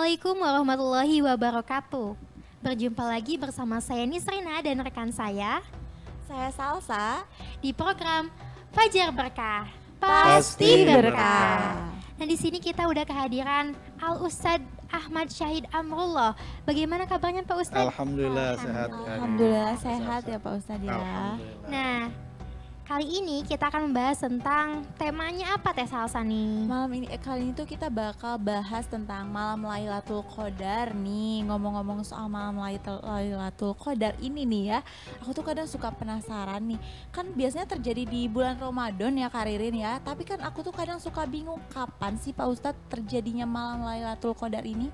Assalamualaikum warahmatullahi wabarakatuh. Berjumpa lagi bersama saya Nisrina dan rekan saya Saya Salsa, di program Fajar Berkah. Pasti berkah. Nah, di sini kita udah kehadiran Al Ustadz Ahmad Syahid Amrullah. Bagaimana kabarnya Pak Ustadz? Alhamdulillah sehat. Alhamdulillah sehat ya Pak Ustadz ya. Alhamdulillah. Nah, kali ini kita akan membahas tentang temanya apa Teh Salsa nih? Kali ini tuh kita bakal bahas tentang malam Lailatul Qadar nih. Ngomong-ngomong soal malam Lailatul Qadar ini nih ya, aku tuh kadang suka penasaran nih. Kan biasanya terjadi di bulan Ramadan ya Kak Ririn ya. Tapi kan aku tuh kadang suka bingung kapan sih Pak Ustadz terjadinya malam Lailatul Qadar ini?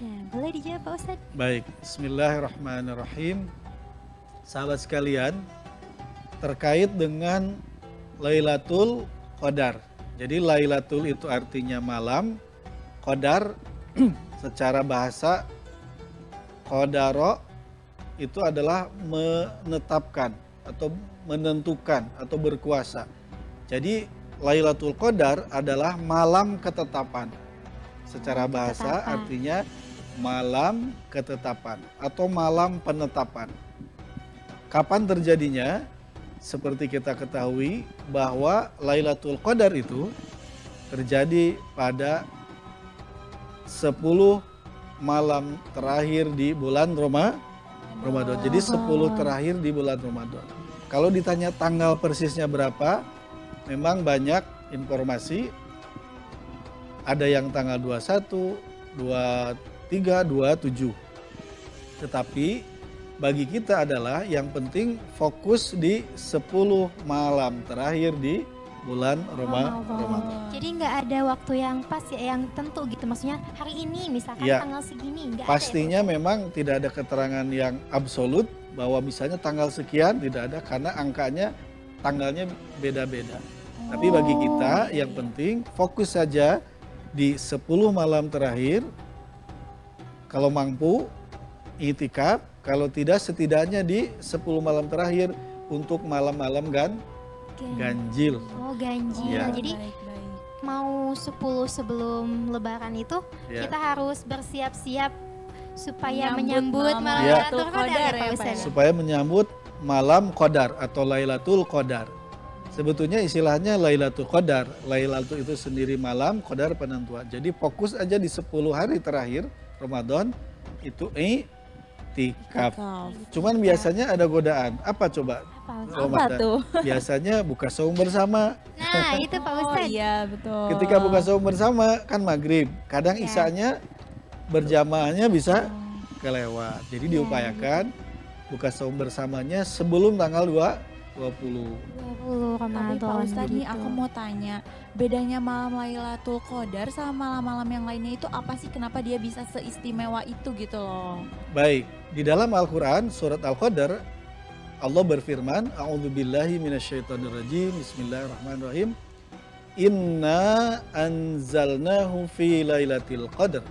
Nah, boleh dijawab Pak Ustadz? Baik, bismillahirrahmanirrahim. Sahabat sekalian, terkait dengan Lailatul Qadar. Jadi Lailatul itu artinya malam, Qadar secara bahasa Qadaro itu adalah menetapkan atau menentukan atau berkuasa. Jadi Lailatul Qadar adalah malam ketetapan. Secara bahasa Ketetapan. artinya malam ketetapan atau malam penetapan. Kapan terjadinya? Seperti kita ketahui bahwa Lailatul Qadar itu terjadi pada 10 malam terakhir di bulan Ramadan. Jadi 10 terakhir di bulan Ramadan. Kalau ditanya tanggal persisnya berapa, memang banyak informasi. Ada yang tanggal 21, 23, 27. Tetapi bagi kita adalah yang penting fokus di 10 malam terakhir di bulan Ramadan. Jadi nggak ada waktu yang pas ya, yang tentu gitu. Maksudnya hari ini misalkan Ya. tanggal segini nggak Pastinya ada. memang tidak ada keterangan yang absolut bahwa misalnya tanggal sekian, tidak ada karena angkanya tanggalnya beda-beda. Tapi bagi kita yang penting fokus saja di 10 malam terakhir. Kalau mampu itikaf, kalau tidak setidaknya di 10 malam terakhir untuk malam-malam ganjil. Oh, ganjil. Ya. Jadi Baik. mau 10 sebelum lebaran itu Ya. kita harus bersiap-siap supaya Menyambut menyambut malam malam Ya. Lailatul Qadar Qadar ya ya, Pak Pak Ustadz. ya. Supaya menyambut malam Qadar atau Lailatul Qadar. Sebetulnya istilahnya Lailatul Qadar. Lailatul itu sendiri malam, Qadar penentuan. Jadi fokus aja di 10 hari terakhir Ramadan itu itikaf. Cuman biasanya ada godaan. Apa coba? Apa? Ramadan? tuh? Biasanya buka saum bersama. Nah, itu Pak Oh Ustadz. iya betul. Ketika buka saum bersama kan maghrib. Kadang Ya. isanya berjamaahnya bisa kelewat. Jadi diupayakan buka saum bersamanya sebelum tanggal 20. 20 Tapi Ramadan. Pak Ustadz nih gitu. aku mau tanya, bedanya malam Lailatul Qadar sama malam-malam yang lainnya itu apa sih? Kenapa dia bisa seistimewa itu gitu loh? Baik, di dalam Al-Quran surat Al-Qadar Allah berfirman, A'udzubillahi minasyaitonirrajim, Bismillahirrahmanirrahim. Inna anzalnahu fi lailatul qadar.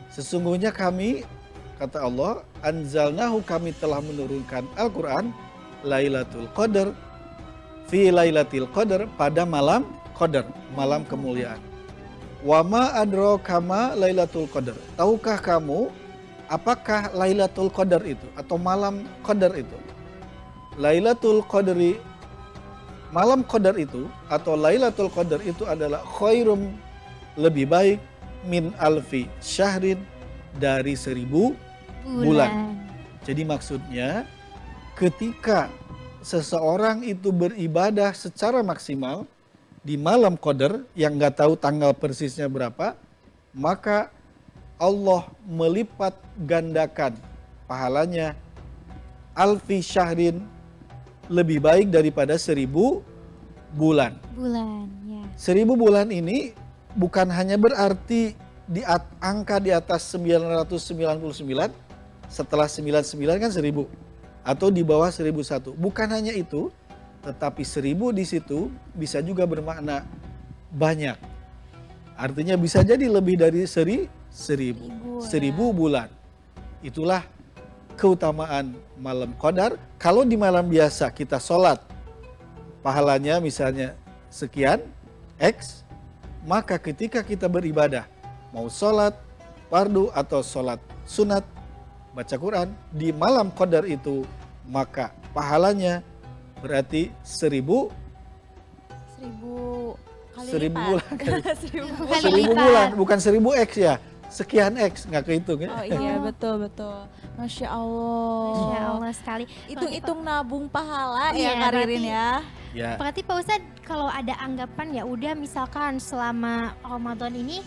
Sesungguhnya kami, kata Allah, anzalnahu kami telah menurunkan Al-Quran, Lailatul Qadar, fi lailatul qadar pada malam qadar, malam kemuliaan. Wa ma adraka ma lailatul qadar. Tahukah kamu apakah Lailatul Qadar itu atau malam qadar itu? Lailatul Qadri, malam qadar itu atau Lailatul Qadar itu adalah khairum, lebih baik min alfi syahrin, dari 1000 bulan. Jadi maksudnya ketika seseorang itu beribadah secara maksimal di malam qadar yang nggak tahu tanggal persisnya berapa, maka Allah melipat gandakan pahalanya alfi syahrin, lebih baik daripada 1000 bulan. Bulan, ya. 1000 bulan ini bukan hanya berarti angka di atas 999, setelah 99 kan 1000, atau di bawah 1001. Bukan hanya itu, tetapi 1000 di situ bisa juga bermakna banyak. Artinya bisa jadi lebih dari 1000 bulan. Itulah keutamaan malam Qadar. Kalau di malam biasa kita sholat, pahalanya misalnya sekian, X, maka ketika kita beribadah, mau sholat, fardu atau sholat sunat, baca Quran di malam Qadar itu, maka pahalanya berarti 1000 kali 1000 lipat. bulan. 1000 Kali 1000 lipat. bulan, bukan 1000 X ya. Sekian X nggak kehitung ya. Oh iya, betul. Masya Allah. Masya Allah sekali. Hitung-hitung nabung pahala Iya, ya Karirin berarti- ya. Ya. Berarti Pak Ustadz kalau ada anggapan ya udah misalkan selama Ramadan ini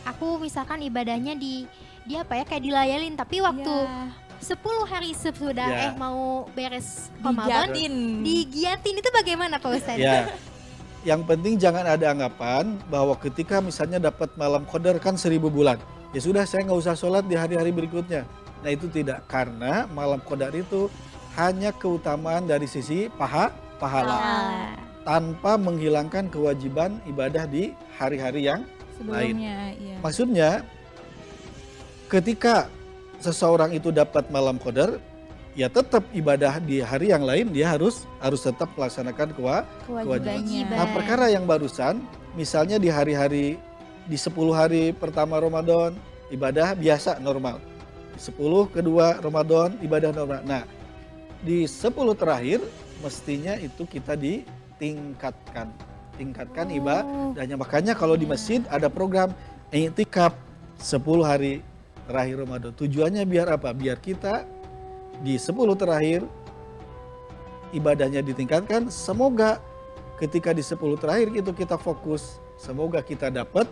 aku misalkan ibadahnya di apa ya kayak dilayalin, tapi waktu Ya, 10 hari sesudah Ya. mau beres Ramadan digiatin. digiatin itu bagaimana Pak Ustadz? Ya. Yang penting jangan ada anggapan bahwa ketika misalnya dapat malam Qadar kan 1000 bulan. Ya sudah, saya nggak usah sholat di hari-hari berikutnya. Nah itu tidak, karena malam Qadar itu hanya keutamaan dari sisi pahala Ah, tanpa menghilangkan kewajiban ibadah di hari-hari yang Sebelumnya, iya. maksudnya ketika seseorang itu dapat malam Qadar, ya tetap ibadah di hari yang lain dia harus tetap melaksanakan Kewajibannya. Nah, perkara yang barusan, misalnya di hari-hari di 10 hari pertama Ramadan ibadah biasa normal. 10 kedua Ramadan ibadah normal. Nah, di 10 terakhir mestinya itu kita tingkatkan ibadahnya. Makanya kalau di masjid ada program i'tikaf 10 hari terakhir Ramadan. Tujuannya biar apa? Biar kita di 10 terakhir ibadahnya ditingkatkan. Semoga ketika di 10 terakhir itu kita fokus. Semoga kita dapat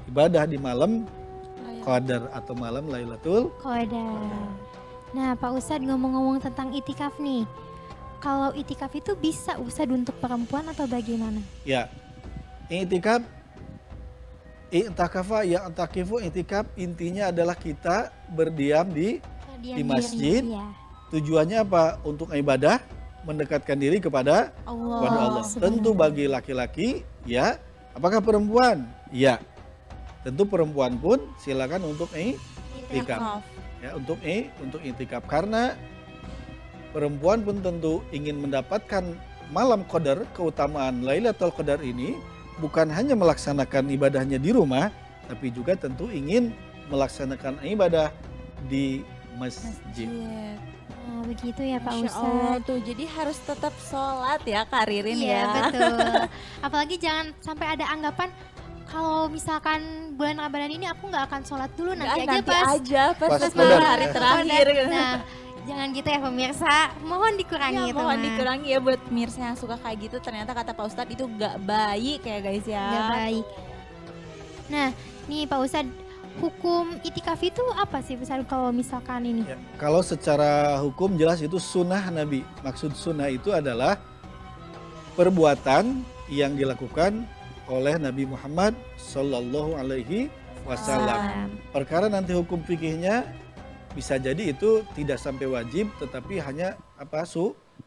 ibadah di malam Qadar atau malam Lailatul Qadar. Nah Pak Ustadz ngomong-ngomong tentang itikaf nih. Kalau itikaf itu bisa Ustadz untuk perempuan atau bagaimana? Ya. I'tikaf i'takafa ya'takifu i'tikaf intinya adalah kita berdiam di Diam masjid. diri, ya. tujuannya apa? Untuk ibadah, mendekatkan diri kepada Allah. Tentu bagi laki-laki, ya. Apakah perempuan? Ya. Tentu perempuan pun silakan untuk i'tikaf. Ya, untuk i'tikaf, karena perempuan pun tentu ingin mendapatkan malam Qadar, keutamaan Lailatul Qadar ini bukan hanya melaksanakan ibadahnya di rumah, tapi juga tentu ingin melaksanakan ibadah di masjid. Nah, begitu ya Pak Masya Allah Ustadz. tuh, jadi harus tetap sholat ya Karirin Iya ya. betul. Apalagi jangan sampai ada anggapan kalau misalkan bulan Ramadan ini aku nggak akan sholat dulu, nanti aja Nanti pas aja pas Pas malam Qadar. hari terakhir. Nah, jangan gitu ya pemirsa. Mohon dikurangi Ya, itu. mohon mah. dikurangi ya buat pemirsa yang suka kayak gitu. Ternyata kata Pak Ustadz itu gak baik ya guys ya. Nggak baik. Nah, nih Pak Ustadz, hukum itikaf itu apa sih Ustadz kalau misalkan ini? Ya, kalau secara hukum jelas itu sunnah Nabi. Maksud sunnah itu adalah perbuatan yang dilakukan oleh Nabi Muhammad Sallallahu Alaihi Wasallam. Perkara nanti hukum fikihnya bisa jadi itu tidak sampai wajib, tetapi hanya apa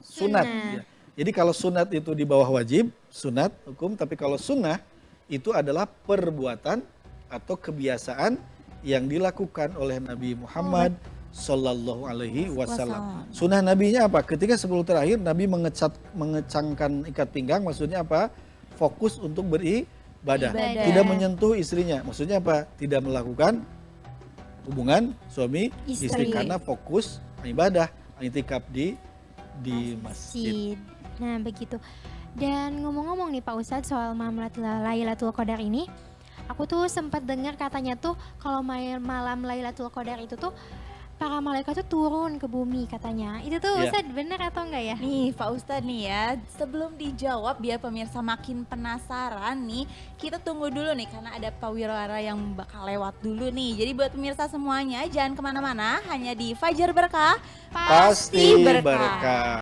sunat. Ya. Jadi kalau sunat itu di bawah wajib, sunat hukum. Tapi kalau sunnah itu adalah perbuatan atau kebiasaan yang dilakukan oleh Nabi Muhammad Sallallahu Alaihi Wasallam. Sunnah Nabinya apa? Ketika 10 terakhir Nabi mengecangkan ikat pinggang, maksudnya apa? Fokus untuk beribadah, Ibadah. tidak menyentuh istrinya. Maksudnya apa? Tidak melakukan hubungan suami istri karena fokus ibadah, i'tikaf di masjid. Masjid. Nah, begitu. Dan ngomong-ngomong nih Pak Ustadz soal malam Lailatul Qadar ini, aku tuh sempat dengar katanya tuh kalau malam Lailatul Qadar itu tuh para malaikat tuh turun ke bumi katanya. Itu tuh Iya. Ustadz benar atau enggak ya? Nih Pak Ustadz nih ya, sebelum dijawab biar pemirsa makin penasaran nih, kita tunggu dulu nih karena ada Pak Wirara yang bakal lewat dulu nih. Jadi buat pemirsa semuanya jangan kemana-mana, hanya di Fajar Berkah Pasti berkah.